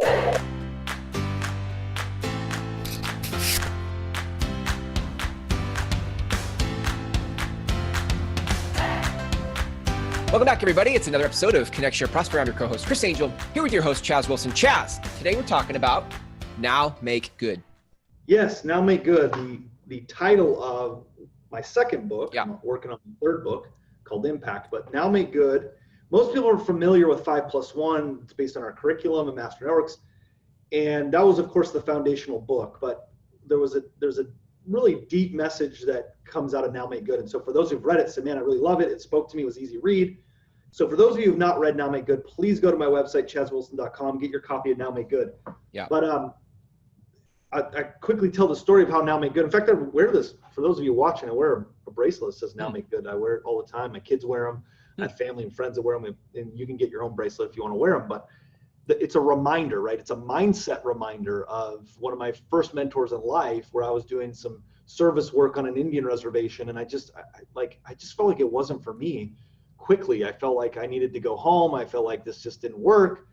Welcome back, everybody. It's another episode of Connect, Share, Prosper. I'm your co-host, Chris Angel, here with your host, Chaz Wilson. Chaz, today we're talking about Now Make Good. Yes, Now Make Good, the title of my second book. I'm working on the third book called Impact, but Now Make Good. Most people are familiar with 5+1. It's based on our curriculum and Master Networks. And that was, of course, the foundational book. But there's a really deep message that comes out of Now Make Good. And so for those who've read it, said, man, I really love it. It spoke to me. It was easy to read. So for those of you who've not read Now Make Good, please go to my website, chazwilson.com, get your copy of Now Make Good. Yeah. But I quickly tell the story of how Now Make Good. In fact, I wear this, for those of you watching, I wear a bracelet that says Now Make Good. I wear it all the time. My kids wear them. I have family and friends that wear them, and you can get your own bracelet if you want to wear them. But it's a reminder, right? It's a mindset reminder of one of my first mentors in life, where I was doing some service work on an Indian reservation, and I just felt like it wasn't for me. Quickly, I felt like I needed to go home. I felt like this just didn't work.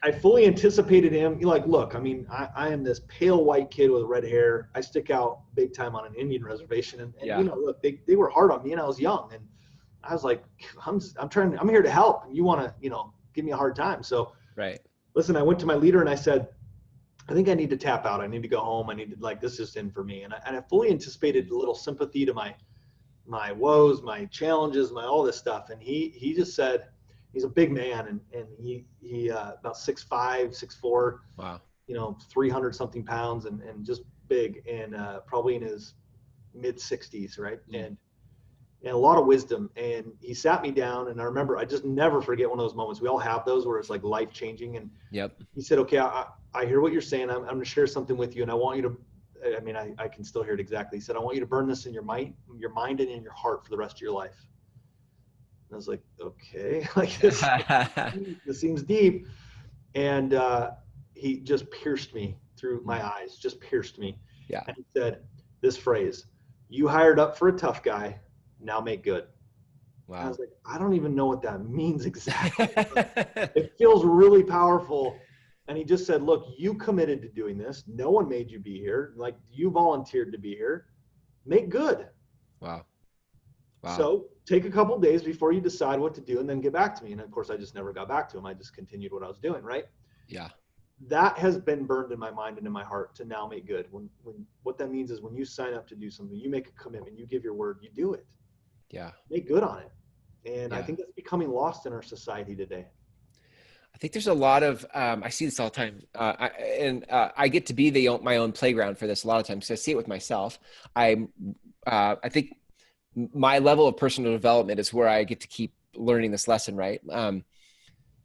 I fully anticipated him. Like, look, I mean, I am this pale white kid with red hair. I stick out big time on an Indian reservation, and you know, look, they were hard on me, and I was young, and I was like, I'm here to help, and you want to, you know, give me a hard time. So, right. Listen, I went to my leader and I said, I think I need to tap out. I need to go home. I need to, like, this is in for me. And I fully anticipated a little sympathy to my woes, my challenges, my all this stuff. And he just said, he's a big man, and he about 6'5", 6'4", wow, you know, 300 something pounds, and just big, and probably in his mid 60s, right? Mm. And a lot of wisdom. And he sat me down, and I remember, I just never forget one of those moments. We all have those where it's like life changing. And he said, okay, I hear what you're saying. I'm going to share something with you, and I want you to, I mean, I can still hear it exactly. He said, I want you to burn this in your mind and in your heart for the rest of your life. And I was like, okay, like this seems deep. And he just pierced me through my eyes, just pierced me. Yeah. And he said this phrase, you hired up for a tough guy, now make good. Wow. And I was like, I don't even know what that means exactly. It feels really powerful. And he just said, look, you committed to doing this. No one made you be here. Like, you volunteered to be here. Make good. Wow. Wow. So take a couple days before you decide what to do, and then get back to me. And of course, I just never got back to him. I just continued what I was doing, right? Yeah. That has been burned in my mind and in my heart to now make good. When what that means is when you sign up to do something, you make a commitment, you give your word, you do it. Yeah. Make good on it. And I think that's becoming lost in our society today. I think there's a lot of, I see this all the time. I get to be my own playground for this a lot of times. So I see it with myself. I think my level of personal development is where I get to keep learning this lesson, right?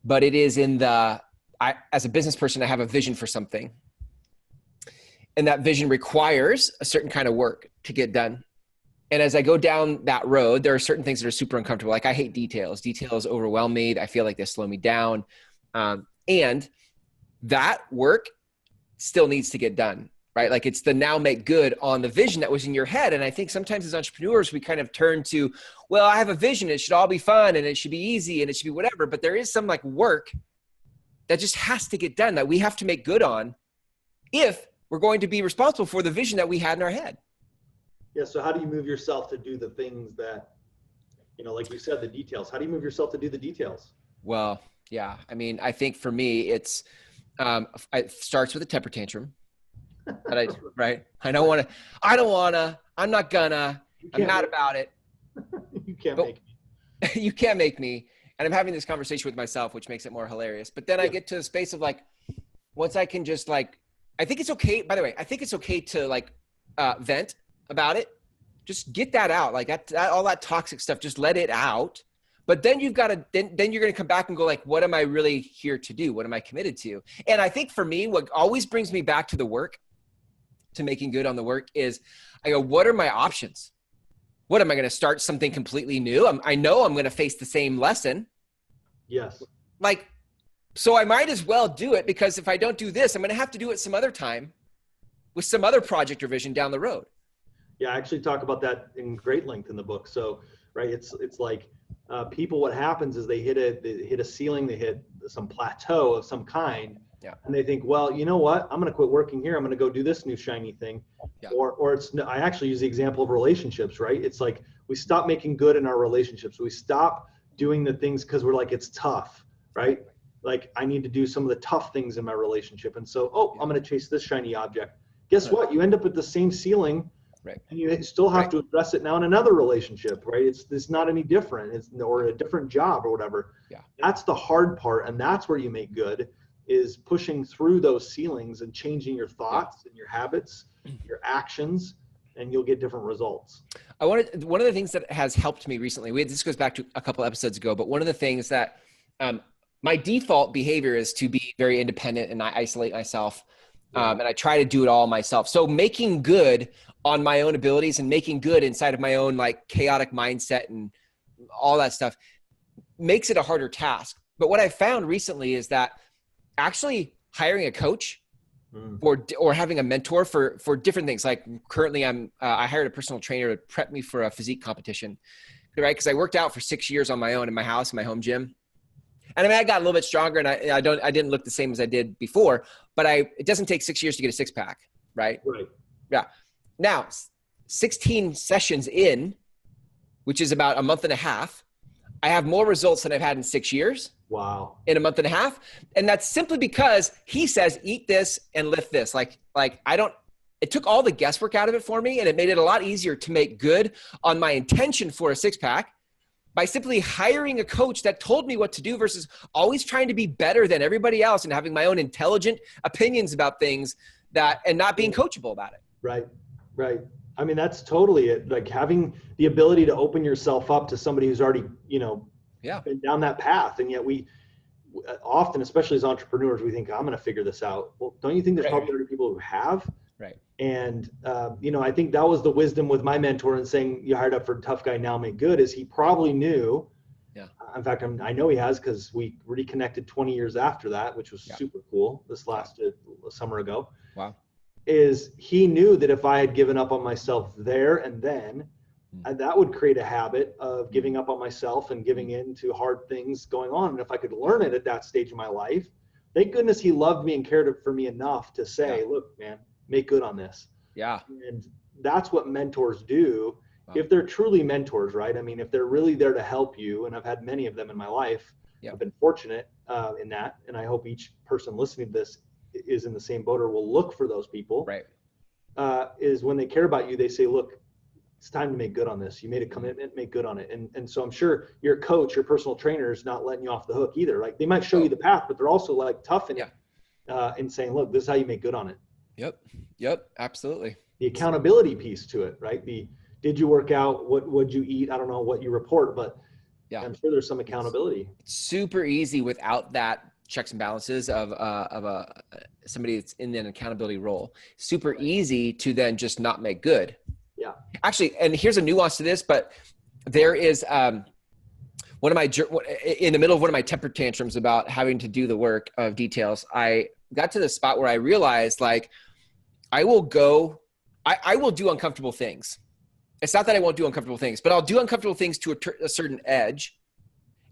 But it is as a business person, I have a vision for something. And that vision requires a certain kind of work to get done. And as I go down that road, there are certain things that are super uncomfortable. Like, I hate details. Details overwhelm me. I feel like they slow me down. And that work still needs to get done, right? Like, it's the now make good on the vision that was in your head. And I think sometimes as entrepreneurs, we kind of turn to, well, I have a vision. It should all be fun, and it should be easy, and it should be whatever. But there is some like work that just has to get done, that we have to make good on if we're going to be responsible for the vision that we had in our head. Yeah. So how do you move yourself to do the things that, you know, like you said, the details? How do you move yourself to do the details? Well, yeah. I mean, I think for me, it starts with a temper tantrum. Right? I'm not gonna, I'm not about it. You can't make me. You can't make me. And I'm having this conversation with myself, which makes it more hilarious. But then I get to the space of like, once I can just like, I think it's okay. By the way, I think it's okay to like vent about it. Just get that out. Like that all that toxic stuff, just let it out. But then you've got to, then you're going to come back and go like, what am I really here to do? What am I committed to? And I think for me, what always brings me back to the work, to making good on the work, is I go, what are my options? What am I going to start something completely new? I know I'm going to face the same lesson. Yes. Like, so I might as well do it, because if I don't do this, I'm going to have to do it some other time with some other project or vision down the road. Yeah. I actually talk about that in great length in the book. So, right. It's like, People, what happens is they hit a ceiling, they hit some plateau of some kind, Yeah. and they think, well, you know what? I'm going to quit working here. I'm going to go do this new shiny thing. Yeah. Or I actually use the example of relationships, right? It's like we stop making good in our relationships. We stop doing the things because we're like, it's tough, right? Like I need to do some of the tough things in my relationship. And so, I'm going to chase this shiny object. Guess what? You end up at the same ceiling. Right. And you still have to address it now in another relationship, right? It's not any different. Or a different job or whatever. Yeah. That's the hard part. And that's where you make good, is pushing through those ceilings and changing your thoughts and your habits, your actions, and you'll get different results. One of the things that has helped me recently, this goes back to a couple episodes ago, but one of the things that my default behavior is to be very independent, and I isolate myself. And I try to do it all myself. So making good on my own abilities and making good inside of my own like chaotic mindset and all that stuff makes it a harder task. But what I found recently is that actually hiring a coach or having a mentor for different things. Like currently I hired a personal trainer to prep me for a physique competition, right? Because I worked out for 6 years on my own in my house, in my home gym. And I mean, I got a little bit stronger, and I didn't look the same as I did before, but it doesn't take 6 years to get a six pack, right? Right. Yeah. Now, 16 sessions in, which is about a month and a half, I have more results than I've had in 6 years. Wow. In a month and a half. And that's simply because he says, eat this and lift this. It took all the guesswork out of it for me, and it made it a lot easier to make good on my intention for a six pack by simply hiring a coach that told me what to do versus always trying to be better than everybody else and having my own intelligent opinions about things and not being coachable about it. Right. Right. I mean, that's totally it. Like having the ability to open yourself up to somebody who's already, been down that path. And yet we often, especially as entrepreneurs, we think, I'm going to figure this out. Well, don't you think there's probably other people who have? Right. And, I think that was the wisdom with my mentor in saying you hired up for Tough Guy Now Make Good, is he probably knew. Yeah. In fact, I know he has, because we reconnected 20 years after that, which was super cool. This last summer ago. Wow. Is he knew that if I had given up on myself there and then, that would create a habit of giving up on myself and giving in to hard things going on. And if I could learn it at that stage of my life, thank goodness he loved me and cared for me enough to say, look, man, make good on this. Yeah. And that's what mentors do. Wow. If they're truly mentors, right? I mean, if they're really there to help you, and I've had many of them in my life, I've been fortunate in that. And I hope each person listening to this is in the same boat or will look for those people. Right. Is when they care about you, they say, look, it's time to make good on this. You made a commitment, make good on it. And so I'm sure your coach, your personal trainer is not letting you off the hook either. Like they might show you the path, but they're also like tough in in saying, look, this is how you make good on it. Yep. Absolutely. The accountability piece to it, right? Did you work out? What would you eat? I don't know what you report, but I'm sure there's some accountability. It's super easy without that checks and balances of somebody that's in an accountability role. Super easy to then just not make good. Yeah. Actually, and here's a nuance to this, but there is in the middle of one of my temper tantrums about having to do the work of details, I got to the spot where I realized like I will do uncomfortable things. It's not that I won't do uncomfortable things, but I'll do uncomfortable things to a certain edge.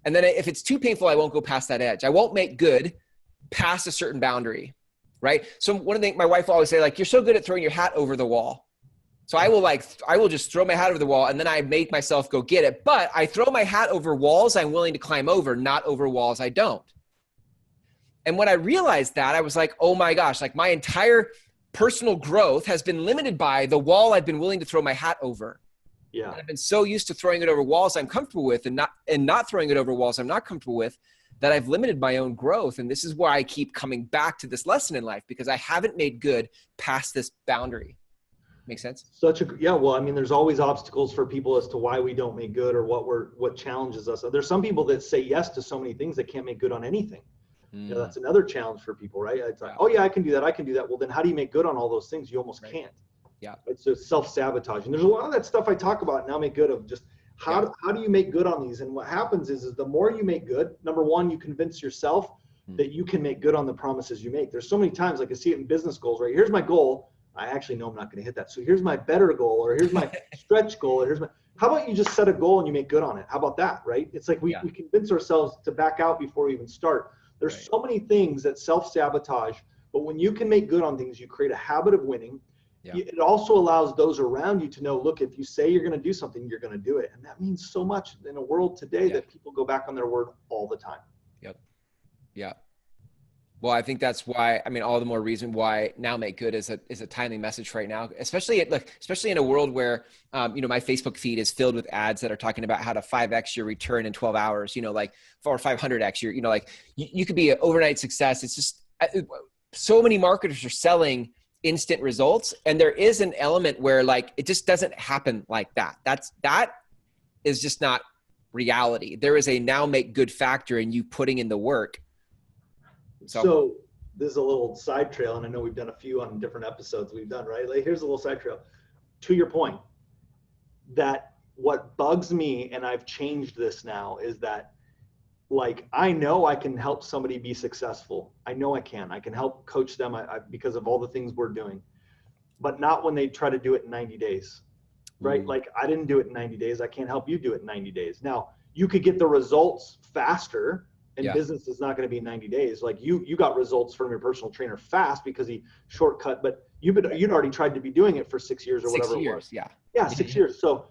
And then if it's too painful, I won't go past that edge. I won't make good past a certain boundary, right? So one of the things my wife will always say, like, you're so good at throwing your hat over the wall. So I will just throw my hat over the wall, and then I make myself go get it. But I throw my hat over walls I'm willing to climb over, not over walls I don't. And when I realized that, I was like, oh my gosh, like my entire personal growth has been limited by the wall I've been willing to throw my hat over. Yeah. And I've been so used to throwing it over walls I'm comfortable with and not throwing it over walls I'm not comfortable with that I've limited my own growth. And this is why I keep coming back to this lesson in life, because I haven't made good past this boundary. Make sense? Well, I mean, there's always obstacles for people as to why we don't make good or what challenges us. There's some people that say yes to so many things that can't make good on anything. That's another challenge for people, right? It's like, oh yeah, I can do that. I can do that. Well, then how do you make good on all those things? You almost can't. Yeah. It's just self-sabotaging. There's a lot of that stuff I talk about Now Make Good of just how do you make good on these? And what happens is the more you make good, number one, you convince yourself that you can make good on the promises you make. There's so many times, like I see it in business goals, right? Here's my goal. I actually know I'm not going to hit that. So here's my better goal, or here's my stretch goal, or how about you just set a goal and you make good on it? How about that, right? It's like we convince ourselves to back out before we even start. There's so many things that self-sabotage, but when you can make good on things, you create a habit of winning. Yeah. It also allows those around you to know, look, if you say you're going to do something, you're going to do it. And that means so much in a world today that people go back on their word all the time. Yep. Yeah. Well, I think that's why, I mean, all the more reason why Now Make Good is a timely message right now, especially in a world where, my Facebook feed is filled with ads that are talking about how to 5X your return in 12 hours, or 500X your, you could be an overnight success. It's just so many marketers are selling instant results. And there is an element where it just doesn't happen like that. That is just not reality. There is a Now Make Good factor in you putting in the work. So this is a little side trail, and I know we've done a few on different episodes we've done, right? Here's a little side trail. To your point, that what bugs me, and I've changed this now, is that I know I can help somebody be successful. I know I can help coach them because of all the things we're doing, but not when they try to do it in 90 days, right? I didn't do it in 90 days. I can't help you do it in 90 days. Now you could get the results faster. And business is not going to be 90 days. You got results from your personal trainer fast because he shortcut, but you'd already tried to be doing it for 6 years or whatever it was. Yeah, 6 years. So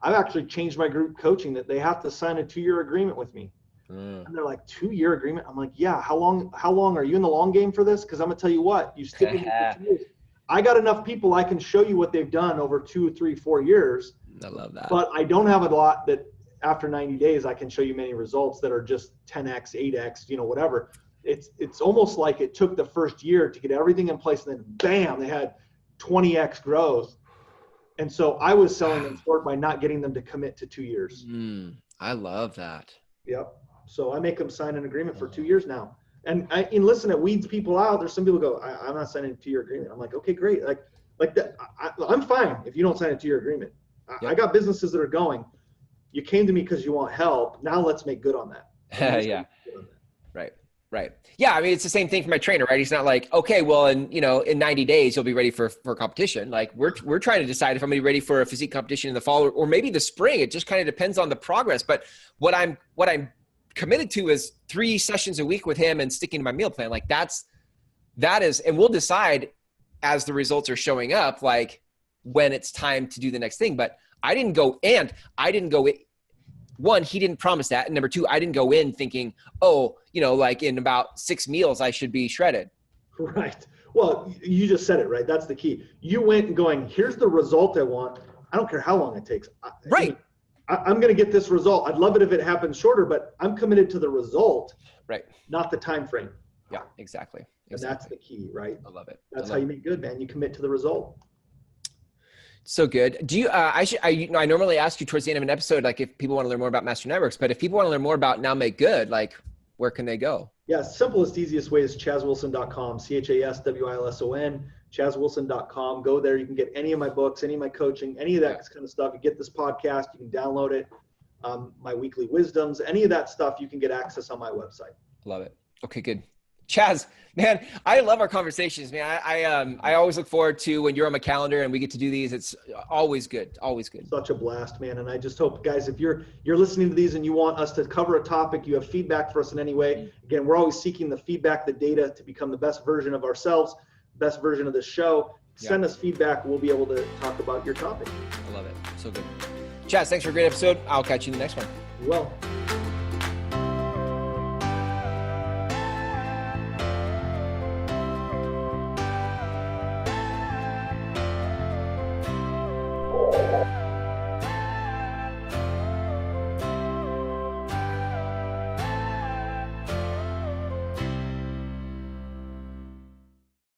I've actually changed my group coaching that they have to sign a 2-year agreement with me. And they're like, 2-year agreement? I'm like, yeah. How long are you in the long game for this? Because I'm gonna tell you what, you stick with me for 2 years. I got enough people I can show you what they've done over 2, 3, 4 years. I love that. But I don't have a lot that after 90 days, I can show you many results that are just 10X, 8X, whatever. It's almost like it took the first year to get everything in place, and then bam, they had 20X growth. And so I was selling them short by not getting them to commit to 2 years. I love that. Yep. So I make them sign an agreement for 2 years now. And listen, it weeds people out. There's some people go, I'm not signing a 2-year agreement. I'm like, okay, great. Like that. I'm fine if you don't sign a 2-year agreement. I got businesses that are going, you came to me because you want help. Now let's make good on that. Yeah. Right. Yeah. I mean, it's the same thing for my trainer, right? He's not like, okay, well, in 90 days, you'll be ready for competition. We're trying to decide if I'm gonna be ready for a physique competition in the fall or maybe the spring. It just kind of depends on the progress. But what I'm committed to is 3 sessions a week with him and sticking to my meal plan. That is, and we'll decide as the results are showing up, when it's time to do the next thing. But I didn't go in. One, he didn't promise that. And number 2, I didn't go in thinking, in about 6 meals, I should be shredded. Right. Well, you just said it, right? That's the key. You went and going, here's the result I want. I don't care how long it takes. Right. I'm going to get this result. I'd love it if it happens shorter, but I'm committed to the result, right? Not the time frame. Yeah, exactly. And that's the key, right? I love it. That's how you make good, man. You commit to the result. So good. Do you, I normally ask you towards the end of an episode, if people want to learn more about Master Networks, but if people want to learn more about Now Make Good, where can they go? Yeah, simplest, easiest way is chazwilson.com, CHASWILSON, chazwilson.com. Go there. You can get any of my books, any of my coaching, any of that kind of stuff. You get this podcast, you can download it. My weekly wisdoms, any of that stuff, you can get access on my website. Love it. Okay, good. Chaz, man, I love our conversations, man. I always look forward to when you're on my calendar and we get to do these. It's always good. Always good. Such a blast, man. And I just hope, guys, if you're listening to these and you want us to cover a topic, you have feedback for us in any way. Again, we're always seeking the feedback, the data to become the best version of ourselves, best version of this show. Send us feedback. We'll be able to talk about your topic. I love it. So good. Chaz, thanks for a great episode. I'll catch you in the next one. You will.